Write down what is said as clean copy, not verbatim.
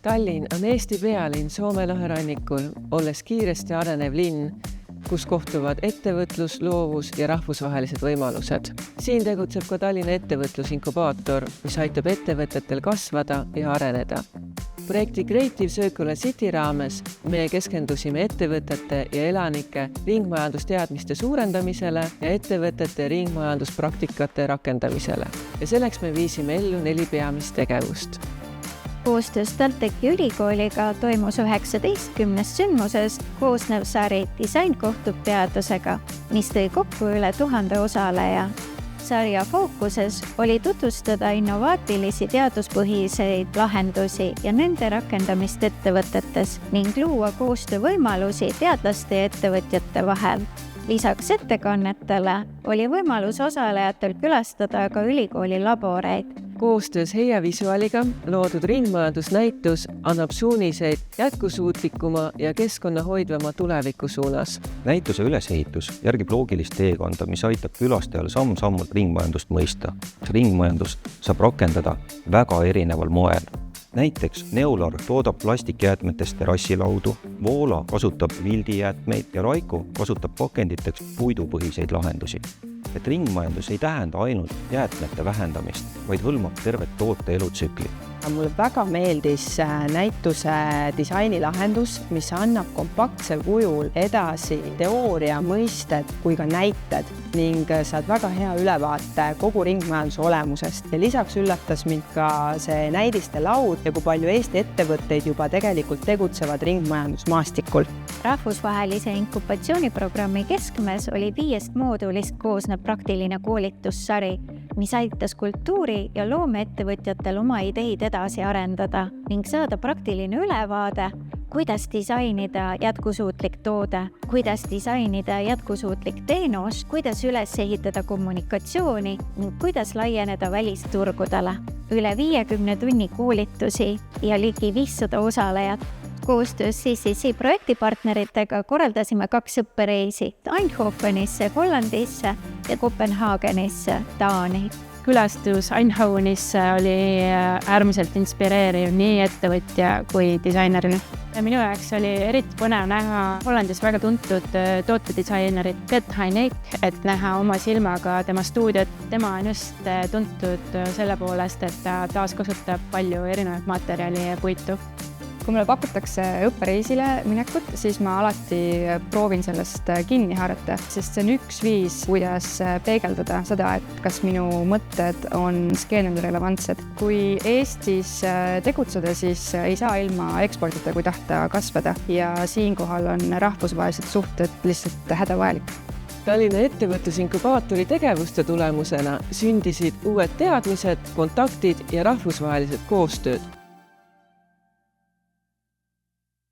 Tallinn on Eesti pealinn Soome laherannikul, olles kiiresti arenev linn, kus kohtuvad ettevõtlus, loovus ja rahvusvahelised võimalused. Siin tegutseb ka Tallinna ettevõtlusinkubaator, mis aitab ettevõtetel kasvada ja areneda. Projekti Creative Circular City raames me keskendusime ettevõtete ja elanike ringmajandusteadmiste suurendamisele ja ettevõtete ringmajanduspraktikate rakendamisele. Ja selleks me viisime ellu 4 peamist tegevust. Koostöös TalTechi ülikooliga toimus 19 sündmusest koosnev sari Disain kohtub teadusega, mis tõi kokku üle 1000 osaleja. Sarja fookuses oli tutvustada innovaatilisi teaduspõhiseid lahendusi ja nende rakendamist ettevõtetes ning luua koostöövõimalusi teadlaste ja ettevõtjate vahel. Lisaks ettekannetele oli võimalus osalejatel külastada ka ülikooli laboreid. Koostöös Heia Visualiga loodud ringmajandusnäitus annab suuniseid jätkusuutlikuma ja keskkonnahoidvama tuleviku suunas. Näituse ülesehitus järgib loogilist teekonda, mis aitab külastajal samm-sammult ringmajandust mõista. Ringmajandust saab rakendada väga erineval moel. Näiteks Neular toodab plastikjäätmetest terassilaudu, Voola kasutab vildijäätmeid ja Raiko kasutab pakenditeks puidupõhiseid lahendusi. Et ringmajandus ei tähenda ainult jäätmete vähendamist, vaid hõlmab tervet toote elutsükli. Mulle väga meeldis näituse disainilahendus, mis annab kompaktsel kujul edasi teooria, mõisted kui ka näited ning saad väga hea ülevaate kogu ringmajanduse olemusest. Ja lisaks üllatas mind ka see näidiste laud ja kui palju Eesti ettevõtteid juba tegelikult tegutsevad ringmajandusmaastikul. Rahvusvahelise inkubatsiooniprogrammi keskmes oli 5 moodulist koosnev praktiline koolitussari, mis aitas kultuuri- ja loomeettevõtjatel oma ideid edasi arendada ning saada praktiline ülevaade, kuidas disainida jätkusuutlik toode, kuidas disainida jätkusuutlik teenus, kuidas üles ehitada kommunikatsiooni ning kuidas laieneda välisturgudele. Üle 50 tunni koolitusi ja ligi 500 osalejat. Koostöös CCC projektipartneritega korraldasime 2 õppereisi Eindhovenisse, Hollandisse ja Kopenhaagenisse, Taani. Külastus Eindhovenisse oli äärmiselt inspireeriv nii ettevõtja kui disainerile. Minu jaoks oli eriti põnev näha Hollandis väga tuntud tootedisainerit Piet Hein Eyck, et näha oma silmaga tema stuudiot. Tema on just tuntud selle poolest, et ta taaskasutab palju erinevat materjali ja puitu. Kui mulle pakutakse õppereisile minekut, siis ma alati proovin sellest kinni haarata, sest see on üks viis, kuidas peegeldada seda, et kas minu mõtted on skeenele relevantsed. Kui Eestis tegutseda, siis ei saa ilma ekspordita, kui tahta kasvada ja siinkohal on rahvusvahelised suhted lihtsalt hädavajalik. Tallinna ettevõtlusinkubaatori tegevuste tulemusena sündisid uued teadmised, kontaktid ja rahvusvahelised koostööd.